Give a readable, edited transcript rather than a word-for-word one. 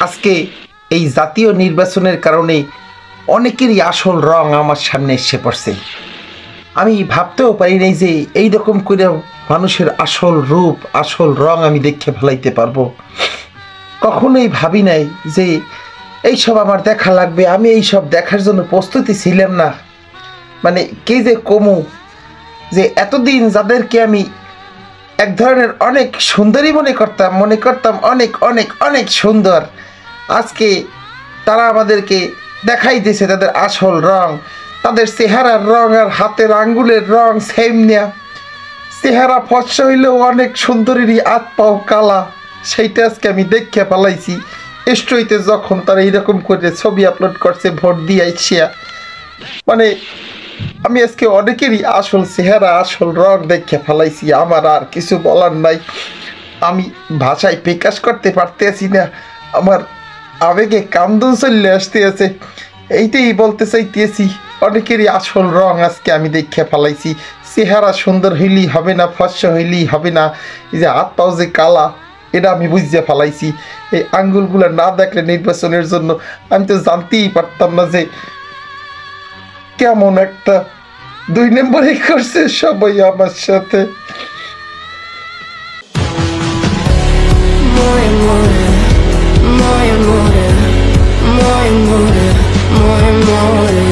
আজকে এই জাতীয় নির্বাচনের কারণে অনেকেরই আসল রং আমার সামনে এসে পড়ছে। আমি ভাবতেও পারি নাই যে এই রকম করে মানুষের আসল রূপ আসল রং আমি দেখে ফেলাইতে পারবো। কখনোই ভাবি নাই যে এইসব আমার দেখা লাগবে। আমি এইসব দেখার জন্য প্রস্তুতি ছিলাম না। মানে কে যে কমু, যে এতদিন যাদেরকে আমি এক ধরনের অনেক সুন্দরী মনে করতাম অনেক অনেক অনেক সুন্দর, আজকে তারা আমাদেরকে দেখাই দিয়েছে তাদের আসল রং। তাদের চেহারার রং আর হাতের আঙ্গুলের রং সেম না। চেহারা ফর্সা হইলেও অনেক সুন্দরীরই হাত পাও কালা, সেইটা আজকে আমি দেখে পালাইছি। স্টোরিতে যখন তারা এইরকম করে ছবি আপলোড করছে ভোট দিয়ে আইসিয়া, মানে আমি আজকে অনেকেরই আসল চেহারা আসল রং দেখে ফেলাইছি। আমার আর কিছু বলার নাই, আমি ভাষায় প্রকাশ করতে পারতেছি না। আমার আবেগে কান্দন চলে আসতে আছে। এইটাই বলতে চাইতেছি, অনেকেরই আসল রং আজকে আমি দেখে ফেলাইছি। চেহারা সুন্দর হইলেই হবে না, ফর্সা হইলেই হবে না। এই যে হাত পাও যে কালা, এটা আমি বুঝতে ফেলাইছি। এই আঙ্গুলগুলো না দেখলে নির্বাচনের জন্য আমি তো জানতেই পারতাম না যে কেমন একটা 2 নম্বরই করছে সবাই আমার সাথে। More, more, more, more, more, more, more.